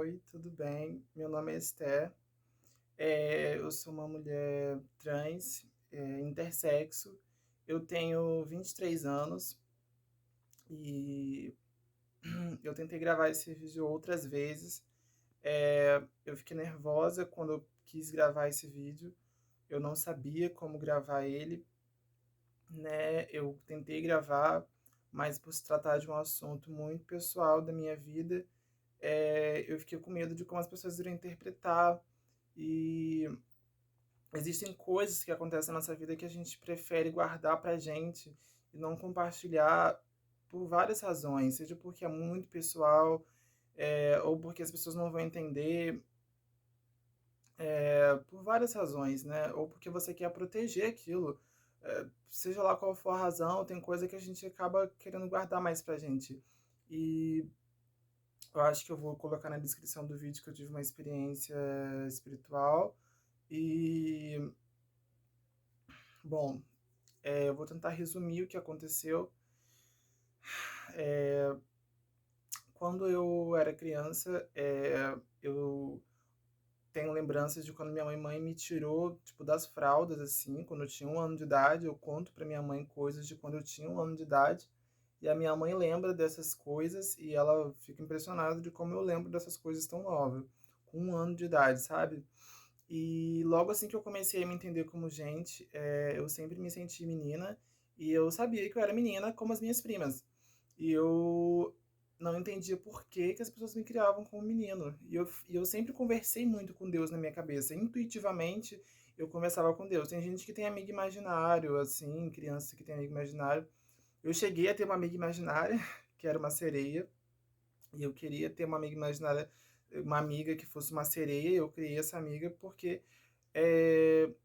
Oi, tudo bem? Meu nome é Esther. Eu sou uma mulher trans, intersexo. Eu tenho 23 anos e eu tentei gravar esse vídeo outras vezes. Eu fiquei nervosa quando eu quis gravar esse vídeo. Eu não sabia como gravar ele, né? Eu tentei gravar, mas por se tratar de um assunto muito pessoal da minha vida, eu fiquei com medo de como as pessoas iriam interpretar. E existem coisas que acontecem na nossa vida que a gente prefere guardar pra gente e não compartilhar por várias razões, seja porque é muito pessoal, ou porque as pessoas não vão entender, por várias razões, né? Ou porque você quer proteger aquilo. Seja lá qual for a razão, tem coisa que a gente acaba querendo guardar mais pra gente. E eu acho que eu vou colocar na descrição do vídeo que eu tive uma experiência espiritual. E, bom, eu vou tentar resumir o que aconteceu. É, Quando eu era criança, eu tenho lembranças de quando minha mãe me tirou, tipo, das fraldas, assim, quando eu tinha 1 ano de idade. Eu conto pra minha mãe coisas de quando eu tinha 1 ano de idade. E a minha mãe lembra dessas coisas e ela fica impressionada de como eu lembro dessas coisas tão nova, com 1 ano de idade, sabe? E logo assim que eu comecei a me entender como gente, eu sempre me senti menina e eu sabia que eu era menina como as minhas primas. E eu não entendia por que que as pessoas me criavam como menino. E eu sempre conversei muito com Deus na minha cabeça. Intuitivamente, eu conversava com Deus. Tem gente que tem amigo imaginário, assim, criança que tem amigo imaginário. Eu cheguei a ter uma amiga imaginária, que era uma sereia, e eu queria ter uma amiga imaginária, uma amiga que fosse uma sereia. Eu criei essa amiga porque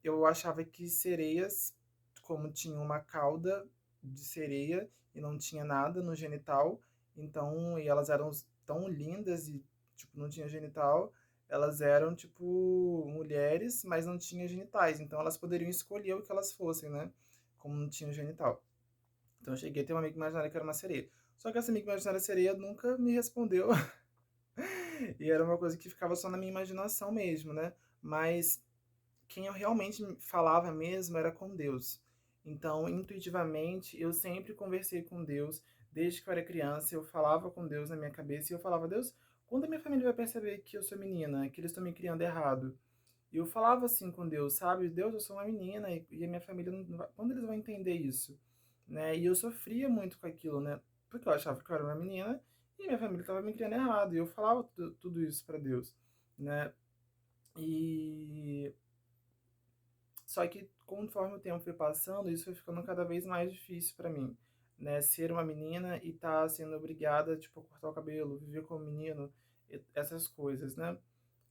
eu achava que sereias, como tinham uma cauda de sereia e não tinha nada no genital, então, e elas eram tão lindas e, tipo, não tinha genital, elas eram, tipo, mulheres, mas não tinham genitais, então elas poderiam escolher o que elas fossem, né? Como não tinham genital. Então eu cheguei a ter uma amiga imaginária que era uma sereia. Só que essa amiga imaginária sereia nunca me respondeu. E era uma coisa que ficava só na minha imaginação mesmo, né? Mas quem eu realmente falava mesmo era com Deus. Então, intuitivamente, eu sempre conversei com Deus. Desde que eu era criança, eu falava com Deus na minha cabeça e eu falava: Deus, quando a minha família vai perceber que eu sou menina, que eles estão me criando errado? E eu falava assim com Deus, sabe? Deus, eu sou uma menina e a minha família, não vai... quando eles vão entender isso? Né? E eu sofria muito com aquilo, né? Porque eu achava que eu era uma menina e minha família estava me criando errado. E eu falava tudo isso para Deus, né? E só que conforme o tempo foi passando, isso foi ficando cada vez mais difícil pra mim, né? Ser uma menina e estar sendo obrigada, tipo, a cortar o cabelo, viver como menino, essas coisas, né?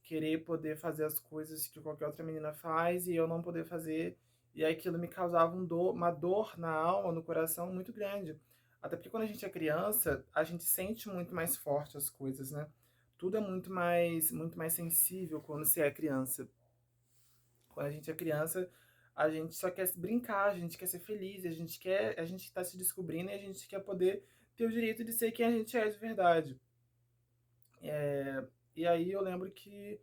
Querer poder fazer as coisas que qualquer outra menina faz e eu não poder fazer, e aquilo me causava uma dor na alma, no coração muito grande. Até porque quando a gente é criança, a gente sente muito mais forte as coisas, né? Tudo é muito mais sensível quando você é criança. Quando a gente é criança, a gente só quer brincar, a gente quer ser feliz, a gente está se descobrindo e a gente quer poder ter o direito de ser quem a gente é de verdade. E aí eu lembro que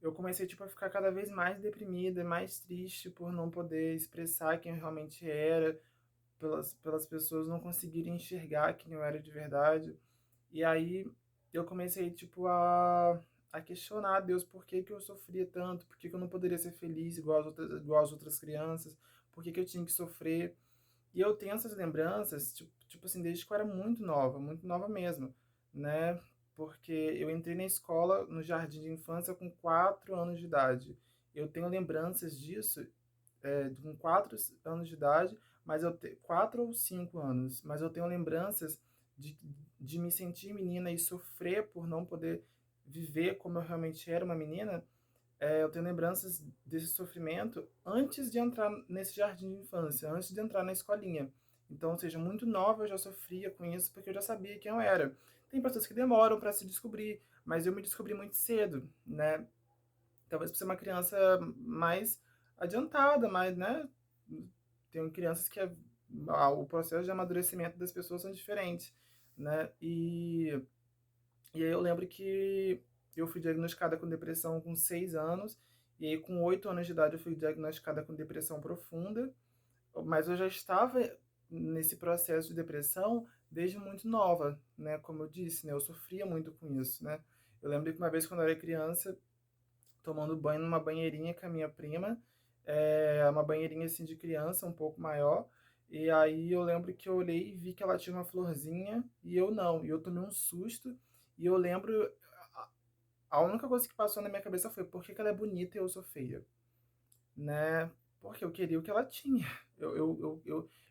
eu comecei tipo a ficar cada vez mais deprimida, mais triste por não poder expressar quem eu realmente era, pelas pessoas não conseguirem enxergar quem eu era de verdade. E aí eu comecei, tipo, a questionar a Deus por que que eu sofria tanto, por que que eu não poderia ser feliz igual as outras crianças, por que que eu tinha que sofrer. E eu tenho essas lembranças, tipo assim, desde que eu era muito nova mesmo, né? Porque eu entrei na escola, no jardim de infância, com 4 anos de idade. Eu tenho lembranças disso, com 4 anos de idade, 4 ou 5 anos, mas eu tenho lembranças de, de me sentir menina e sofrer por não poder viver como eu realmente era uma menina. Eu tenho lembranças desse sofrimento antes de entrar nesse jardim de infância, antes de entrar na escolinha. Então, ou seja, muito nova eu já sofria com isso porque eu já sabia quem eu era. Tem pessoas que demoram para se descobrir, mas eu me descobri muito cedo, né? Talvez por ser uma criança mais adiantada, mais, né? Tem crianças que o processo de amadurecimento das pessoas são diferentes, né? E aí eu lembro que eu fui diagnosticada com depressão com 6 anos, e aí com 8 anos de idade eu fui diagnosticada com depressão profunda, mas eu já estava nesse processo de depressão desde muito nova, né? Como eu disse, né? Eu sofria muito com isso, né? Eu lembro que uma vez quando eu era criança, tomando banho numa banheirinha com a minha prima, uma banheirinha assim de criança, um pouco maior, e aí eu lembro que eu olhei e vi que ela tinha uma florzinha e eu não, e eu tomei um susto, e eu lembro, a única coisa que passou na minha cabeça foi por que que ela é bonita e eu sou feia, né? Porque eu queria o que ela tinha.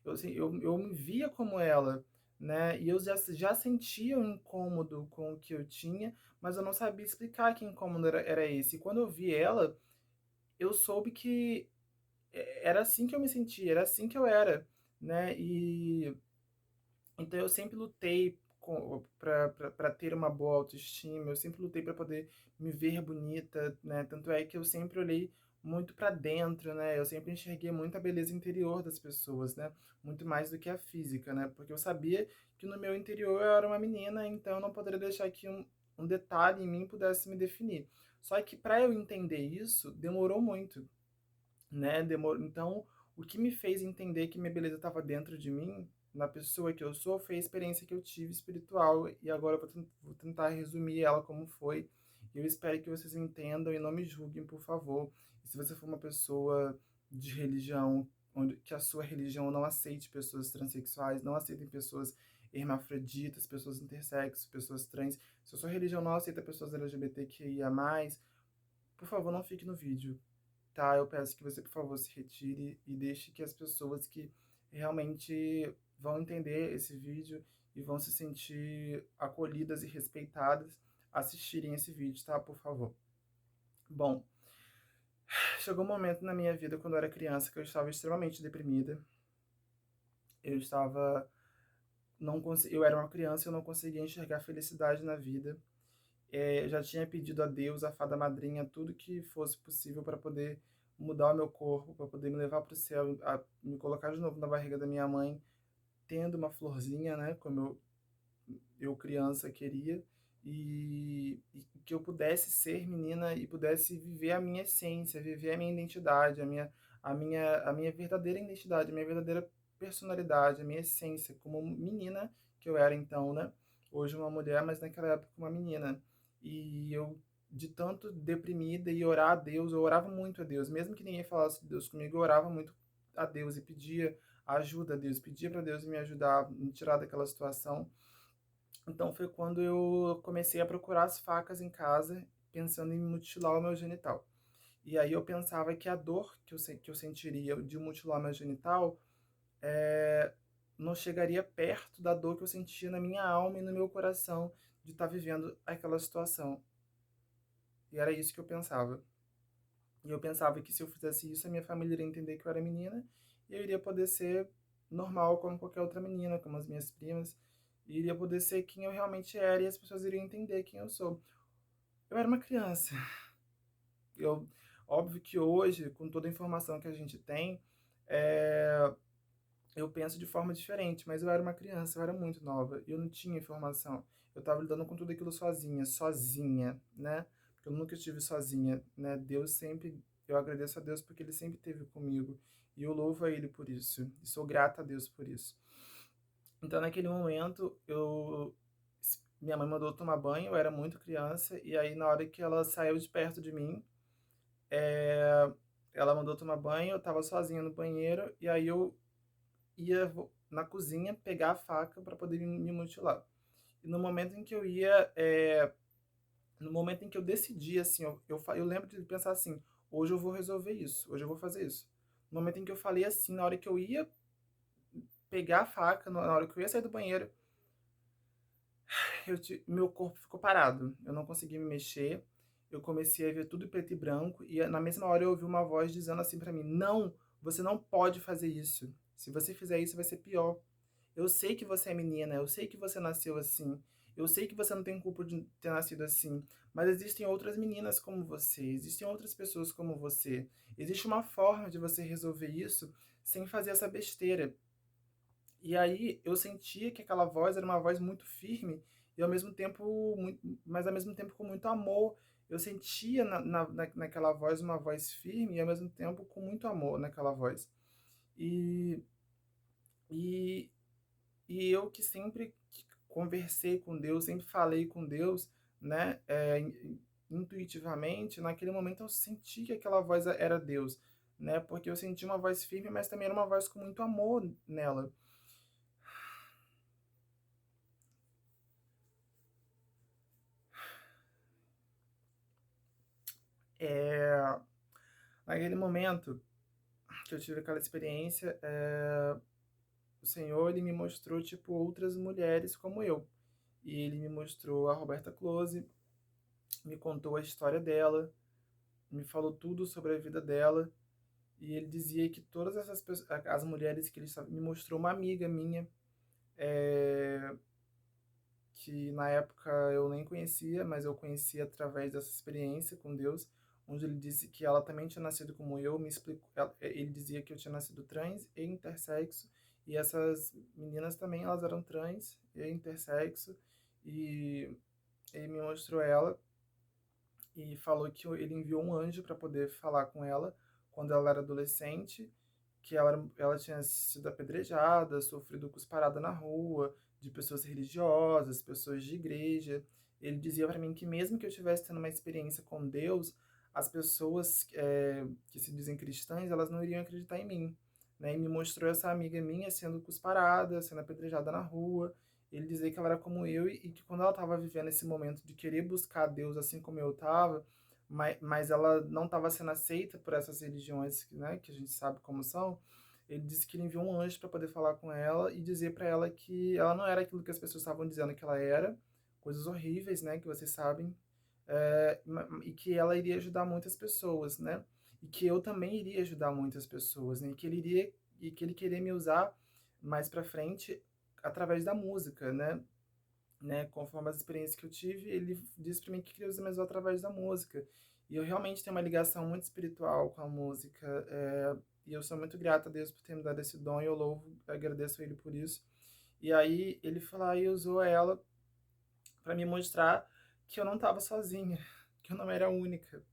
Assim, eu me via como ela, né? E eu já sentia um incômodo com o que eu tinha, mas eu não sabia explicar que incômodo era esse. E quando eu vi ela, eu soube que era assim que eu me sentia, era assim que eu era, né? E então eu sempre lutei para ter uma boa autoestima, eu sempre lutei para poder me ver bonita, né? Tanto é que eu sempre olhei muito para dentro, né? Eu sempre enxerguei muito a beleza interior das pessoas, né? Muito mais do que a física, né? Porque eu sabia que no meu interior eu era uma menina, então eu não poderia deixar que um detalhe em mim pudesse me definir. Só que para eu entender isso, demorou muito, né? Então, o que me fez entender que minha beleza estava dentro de mim, na pessoa que eu sou, foi a experiência que eu tive espiritual. E agora eu vou tentar resumir ela como foi. Eu espero que vocês entendam e não me julguem, por favor. E se você for uma pessoa de religião, onde que a sua religião não aceite pessoas transexuais, não aceitem pessoas hermafroditas, pessoas intersexo, pessoas trans, se a sua religião não aceita pessoas LGBTQIA+, por favor, não fique no vídeo, tá? Eu peço que você, por favor, se retire e deixe que as pessoas que realmente vão entender esse vídeo e vão se sentir acolhidas e respeitadas assistirem esse vídeo, tá? Por favor. Bom, chegou um momento na minha vida quando eu era criança que eu estava extremamente deprimida. Eu estava não eu era uma criança e eu não conseguia enxergar felicidade na vida. Eu já tinha pedido a Deus, a fada madrinha, tudo que fosse possível para poder mudar o meu corpo, para poder me levar para o céu, me colocar de novo na barriga da minha mãe, tendo uma florzinha, né, como eu criança queria, e que eu pudesse ser menina e pudesse viver a minha essência, viver a minha identidade, a minha verdadeira identidade, a minha verdadeira personalidade, a minha essência, como menina que eu era então, né? Hoje uma mulher, mas naquela época uma menina. E eu, de tanto deprimida e orar a Deus, eu orava muito a Deus, mesmo que ninguém falasse de Deus comigo, eu orava muito a Deus e pedia ajuda a Deus, pedia para Deus me ajudar, me tirar daquela situação. Então foi quando eu comecei a procurar as facas em casa, pensando em mutilar o meu genital. E aí eu pensava que a dor que eu sentiria de mutilar meu genital não chegaria perto da dor que eu sentia na minha alma e no meu coração de estar vivendo aquela situação. E era isso que eu pensava. E eu pensava que se eu fizesse isso, a minha família iria entender que eu era menina e eu iria poder ser normal como qualquer outra menina, como as minhas primas, e iria poder ser quem eu realmente era e as pessoas iriam entender quem eu sou. Eu era uma criança. Eu, óbvio que hoje, com toda a informação que a gente tem, é, eu penso de forma diferente, mas eu era uma criança, eu era muito nova, e eu não tinha informação. Eu estava lidando com tudo aquilo sozinha, né? Porque eu nunca estive sozinha, né? Deus sempre, eu agradeço a Deus porque Ele sempre esteve comigo, e eu louvo a Ele por isso, e sou grata a Deus por isso. Então, naquele momento, minha mãe mandou eu tomar banho, eu era muito criança, e aí na hora que ela saiu de perto de mim, é, ela mandou eu tomar banho, eu estava sozinha no banheiro, e aí eu ia na cozinha pegar a faca para poder me mutilar. E no momento em que eu ia, no momento em que eu decidi, assim, eu lembro de pensar assim, hoje eu vou resolver isso, hoje eu vou fazer isso. No momento em que eu falei assim, na hora que eu ia pegar a faca, na hora que eu ia sair do banheiro, meu corpo ficou parado. Eu não consegui me mexer. Eu comecei a ver tudo preto e branco. E na mesma hora eu ouvi uma voz dizendo assim pra mim: Não, você não pode fazer isso. Se você fizer isso, vai ser pior. Eu sei que você é menina. Eu sei que você nasceu assim. Eu sei que você não tem culpa de ter nascido assim. Mas existem outras meninas como você. Existem outras pessoas como você. Existe uma forma de você resolver isso sem fazer essa besteira. E aí eu sentia que aquela voz era uma voz muito firme e ao mesmo tempo, mas ao mesmo tempo com muito amor. Eu sentia naquela voz uma voz firme e ao mesmo tempo com muito amor naquela voz. E, e, e eu que sempre conversei com Deus, sempre falei com Deus, né, intuitivamente, naquele momento eu senti que aquela voz era Deus, né, porque eu senti uma voz firme, mas também era uma voz com muito amor nela. É, naquele momento que eu tive aquela experiência, o Senhor ele me mostrou tipo outras mulheres como eu. E ele me mostrou a Roberta Close, me contou a história dela, me falou tudo sobre a vida dela. E ele dizia que todas essas pessoas, as mulheres que ele me mostrou uma amiga minha, é, que na época eu nem conhecia, mas eu conhecia através dessa experiência com Deus, onde ele disse que ela também tinha nascido como eu, me explicou, ele dizia que eu tinha nascido trans e intersexo, e essas meninas também elas eram trans e intersexo, e ele me mostrou ela e falou que ele enviou um anjo para poder falar com ela quando ela era adolescente, que ela tinha sido apedrejada, sofrido cusparada na rua, de pessoas religiosas, pessoas de igreja. Ele dizia para mim que mesmo que eu estivesse tendo uma experiência com Deus, as pessoas que se dizem cristãs, elas não iriam acreditar em mim. Né? E me mostrou essa amiga minha sendo cusparada, sendo apedrejada na rua. Ele dizia que ela era como eu e que quando ela estava vivendo esse momento de querer buscar Deus assim como eu estava, mas ela não estava sendo aceita por essas religiões, né, que a gente sabe como são. Ele disse que ele enviou um anjo para poder falar com ela e dizer para ela que ela não era aquilo que as pessoas estavam dizendo que ela era, coisas horríveis, né, que vocês sabem, e que ela iria ajudar muitas pessoas, né, e que eu também iria ajudar muitas pessoas, né, e que ele queria me usar mais para frente através da música, né, conforme as experiências que eu tive, ele disse para mim que queria usar mais através da música. E eu realmente tenho uma ligação muito espiritual com a música, e eu sou muito grata a Deus por ter me dado esse dom e eu louvo, agradeço a ele por isso. E aí ele falou e usou ela para me mostrar que eu não estava sozinha, que eu não era a única.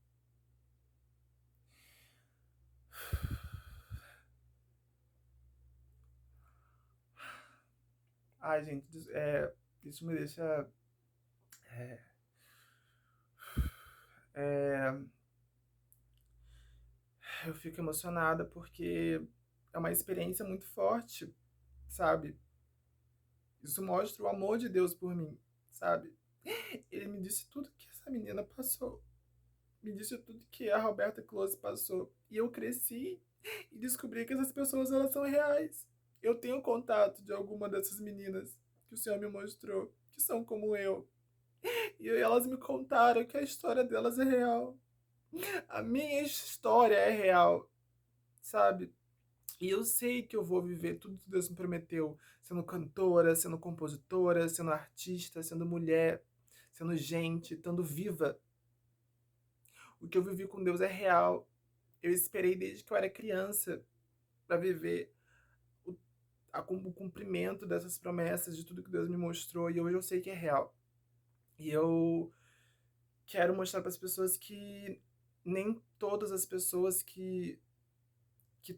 Ai, gente, isso me deixa é, é, eu fico emocionada porque é uma experiência muito forte, sabe? Isso mostra o amor de Deus por mim, sabe? Ele me disse tudo que essa menina passou. Me disse tudo que a Roberta Close passou. E eu cresci e descobri que essas pessoas elas são reais. Eu tenho contato de alguma dessas meninas que o Senhor me mostrou, que são como eu. E elas me contaram que a história delas é real. A minha história é real, sabe? E eu sei que eu vou viver tudo que Deus me prometeu, sendo cantora, sendo compositora, sendo artista, sendo mulher, sendo gente, estando viva. O que eu vivi com Deus é real. Eu esperei desde que eu era criança para viver o, o cumprimento dessas promessas, de tudo que Deus me mostrou, e hoje eu sei que é real. E eu quero mostrar para as pessoas que nem todas as pessoas que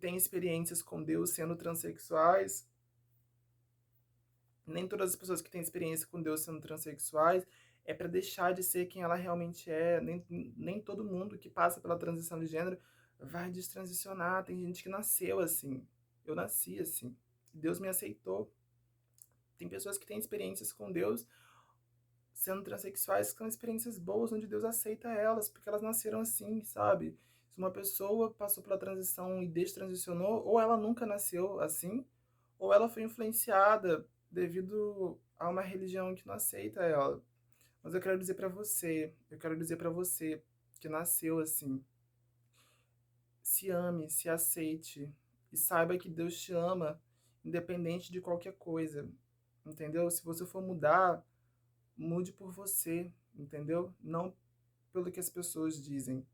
têm experiências com Deus sendo transexuais, nem todas as pessoas que têm experiência com Deus sendo transexuais é para deixar de ser quem ela realmente é. Nem todo mundo que passa pela transição de gênero vai destransicionar. Tem gente que nasceu assim. Eu nasci assim. Deus me aceitou. Tem pessoas que têm experiências com Deus sendo transexuais que são experiências boas, onde Deus aceita elas, porque elas nasceram assim, sabe? Se uma pessoa passou pela transição e destransicionou, ou ela nunca nasceu assim, ou ela foi influenciada devido a uma religião que não aceita ela. Mas eu quero dizer para você que nasceu assim, se ame, se aceite e saiba que Deus te ama, independente de qualquer coisa, entendeu? Se você for mudar, mude por você, entendeu? Não pelo que as pessoas dizem,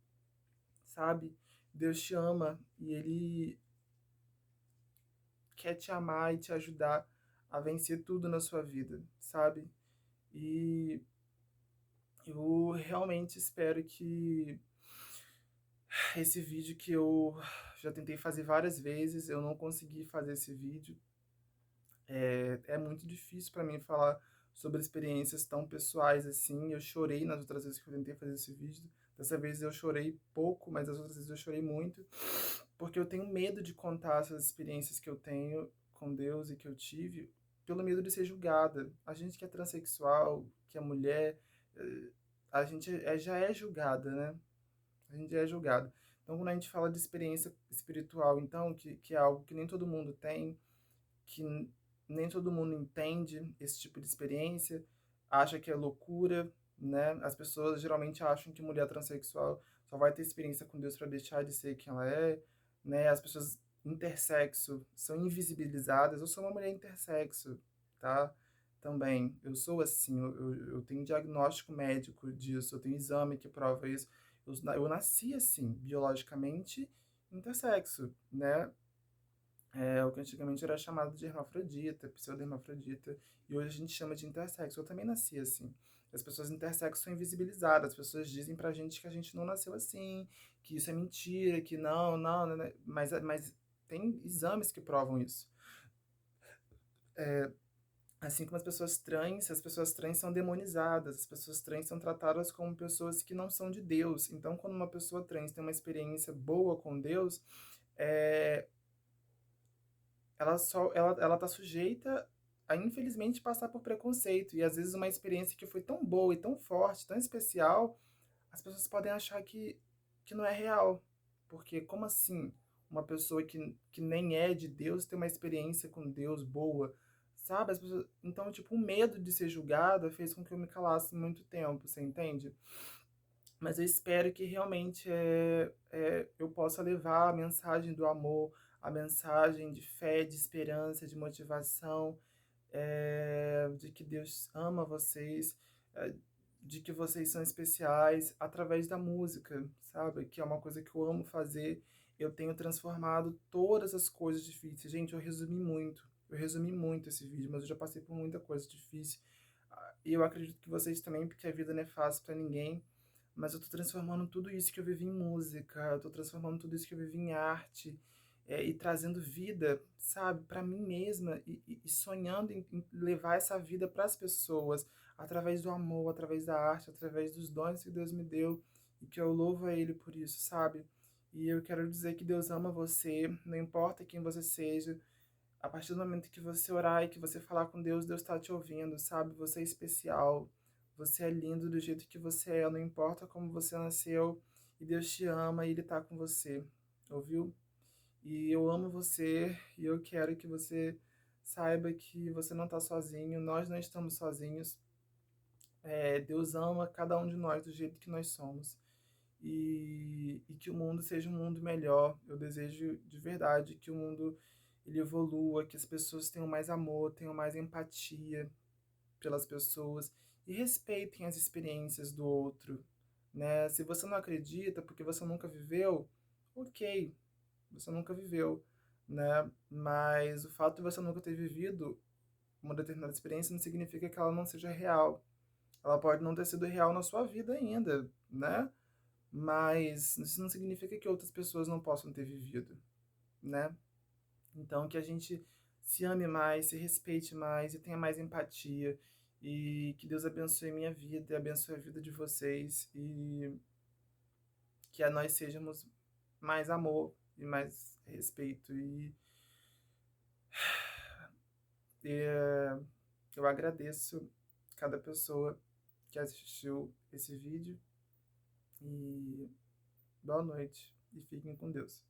sabe? Deus te ama e Ele quer te amar e te ajudar a vencer tudo na sua vida, sabe? E eu realmente espero que esse vídeo que eu já tentei fazer várias vezes, eu não consegui fazer esse vídeo. É muito difícil para mim falar sobre experiências tão pessoais assim. Eu chorei nas outras vezes que eu tentei fazer esse vídeo. Dessa vez eu chorei pouco, mas as outras vezes eu chorei muito, porque eu tenho medo de contar essas experiências que eu tenho com Deus e que eu tive, pelo medo de ser julgada. A gente que é transexual, que é mulher, a gente já é julgada, né? A gente já é julgado. Então, quando a gente fala de experiência espiritual, então, que é algo que nem todo mundo tem, que nem todo mundo entende esse tipo de experiência, acha que é loucura, né? As pessoas geralmente acham que mulher transexual só vai ter experiência com Deus para deixar de ser quem ela é, né? As pessoas intersexo são invisibilizadas. Eu sou uma mulher intersexo, tá? Também, eu sou assim, eu tenho diagnóstico médico disso, eu tenho exame que prova isso. Eu nasci assim, biologicamente intersexo, né? É o que antigamente era chamado de hermafrodita, pseudo-hermafrodita, e hoje a gente chama de intersexo. Eu também nasci assim. As pessoas intersexo são invisibilizadas, as pessoas dizem pra gente que a gente não nasceu assim, que isso é mentira, que não, mas tem exames que provam isso. Assim como as pessoas trans são demonizadas, as pessoas trans são tratadas como pessoas que não são de Deus. Então, quando uma pessoa trans tem uma experiência boa com Deus, é, ela tá sujeita a infelizmente passar por preconceito e às vezes uma experiência que foi tão boa e tão forte, tão especial, as pessoas podem achar que não é real. Porque como assim uma pessoa que nem é de Deus tem uma experiência com Deus boa, sabe? Então, tipo, o medo de ser julgada fez com que eu me calasse muito tempo, você entende? Mas eu espero que realmente eu possa levar a mensagem do amor, a mensagem de fé, de esperança, de motivação, de que Deus ama vocês, é, de que vocês são especiais através da música, sabe? Que é uma coisa que eu amo fazer. Eu tenho transformado todas as coisas difíceis. Gente, eu resumi muito esse vídeo, mas eu já passei por muita coisa difícil. E eu acredito que vocês também, porque a vida não é fácil para ninguém. Mas eu tô transformando tudo isso que eu vivi em música, eu tô transformando tudo isso que eu vivi em arte, e trazendo vida, sabe, para mim mesma, e sonhando em levar essa vida para as pessoas, através do amor, através da arte, através dos dons que Deus me deu, e que eu louvo a Ele por isso, sabe? E eu quero dizer que Deus ama você, não importa quem você seja, a partir do momento que você orar e que você falar com Deus, Deus está te ouvindo, sabe? Você é especial, você é lindo do jeito que você é, não importa como você nasceu, e Deus te ama e Ele está com você, ouviu? E eu amo você e eu quero que você saiba que você não está sozinho, nós não estamos sozinhos. Deus ama cada um de nós do jeito que nós somos. E que o mundo seja um mundo melhor. Eu desejo de verdade que o mundo ele evolua, que as pessoas tenham mais amor, tenham mais empatia pelas pessoas e respeitem as experiências do outro, né? Se você não acredita porque você nunca viveu, ok, você nunca viveu, né? Mas o fato de você nunca ter vivido uma determinada experiência não significa que ela não seja real. Ela pode não ter sido real na sua vida ainda, né? Mas isso não significa que outras pessoas não possam ter vivido, né? Então, que a gente se ame mais, se respeite mais e tenha mais empatia. E que Deus abençoe minha vida e abençoe a vida de vocês. E que a nós sejamos mais amor e mais respeito. E eu agradeço cada pessoa que assistiu esse vídeo. E boa noite e fiquem com Deus.